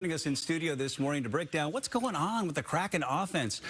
Joining us in studio this morning to break down what's going on with the Kraken offense.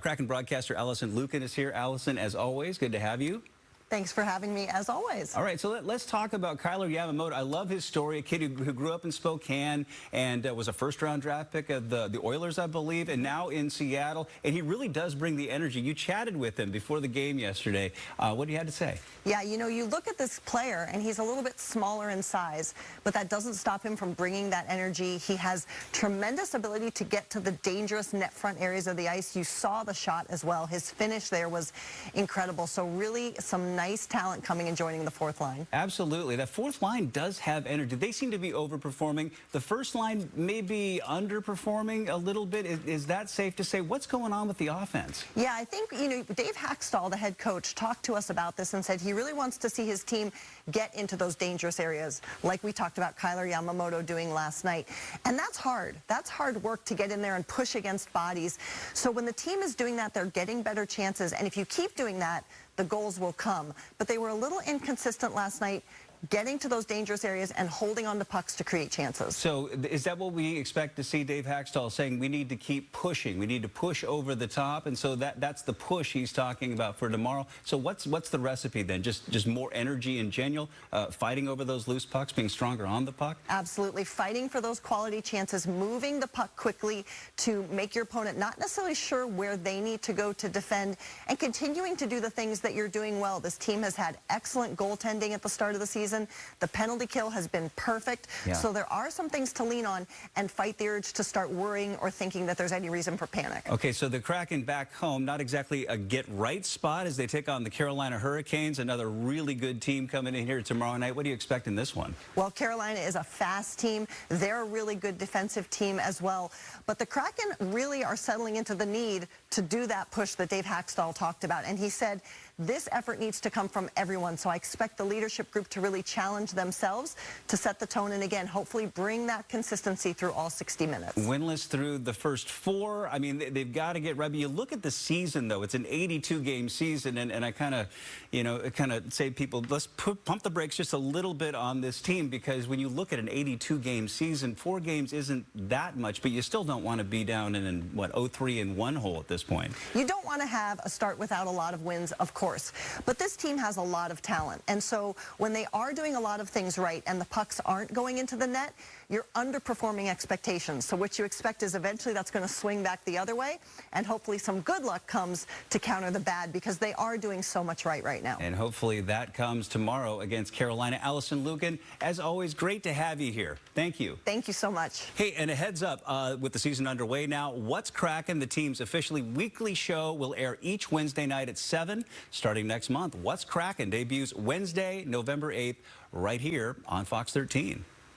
Kraken broadcaster Allison Lucan is here. Allison, as always, good to have you. Thanks for having me, as always. All right, so let's talk about Kailer Yamamoto. I love his story, a kid who grew up in Spokane and was a first-round draft pick of the Oilers, I believe, and now in Seattle. And he really does bring the energy. You chatted with him before the game yesterday. What do you have to say? Yeah, you know, you look at this player, and he's a little bit smaller in size, but that doesn't stop him from bringing that energy. He has tremendous ability to get to the dangerous net front areas of the ice. You saw the shot as well. His finish there was incredible. So really some nice talent coming and joining the fourth line. Absolutely. That fourth line does have energy. They seem to be overperforming. The first line may be underperforming a little bit. Is that safe to say? What's going on with the offense? Yeah, I think, you know, Dave Hackstall, the head coach, talked to us about this and said he really wants to see his team get into those dangerous areas, like we talked about Kailer Yamamoto doing last night. And that's hard. That's hard work to get in there and push against bodies. So when the team is doing that, they're getting better chances. And if you keep doing that, the goals will come. But they were a little inconsistent last night, getting to those dangerous areas and holding on to pucks to create chances. So is that what we expect to see Dave Hackstall saying? We need to keep pushing. We need to push over the top. And so that's the push he's talking about for tomorrow. So what's the recipe then? Just more energy in general, fighting over those loose pucks, being stronger on the puck? Absolutely. Fighting for those quality chances, moving the puck quickly to make your opponent not necessarily sure where they need to go to defend, and continuing to do the things that you're doing well. This team has had excellent goaltending at the start of the season. The penalty kill has been perfect. Yeah. So there are some things to lean on and fight the urge to start worrying or thinking that there's any reason for panic. Okay, so the Kraken back home, not exactly a get-right spot as they take on the Carolina Hurricanes, another really good team coming in here tomorrow night. What do you expect in this one? Well, Carolina is a fast team. They're a really good defensive team as well. But the Kraken really are settling into the need to do that push that Dave Hackstall talked about. And he said this effort needs to come from everyone. So I expect the leadership group to really challenge themselves to set the tone and, again, hopefully bring that consistency through all 60 minutes. Winless through the first four. I mean, they've got to get right. You look at the season, though. It's an 82-game season, and I kind of say people, let's pump the brakes just a little bit on this team, because when you look at an 82-game season, 4 games isn't that much, but you still don't want to be down in, what, 0-3-1 hole at this point. You don't want to have a start without a lot of wins, of course, but this team has a lot of talent, and so when they are doing a lot of things right and the pucks aren't going into the net, you're underperforming expectations. So what you expect is eventually that's going to swing back the other way, and hopefully some good luck comes to counter the bad, because they are doing so much right now. And hopefully that comes tomorrow against Carolina. Allison Lucan, as always, great to have you here. Thank you. Thank you so much. Hey, and a heads up, with the season underway now, What's Kraken, the team's officially weekly show, will air each Wednesday night at 7 starting next month. What's Kraken debuts Wednesday, November 8th, right here on Fox 13.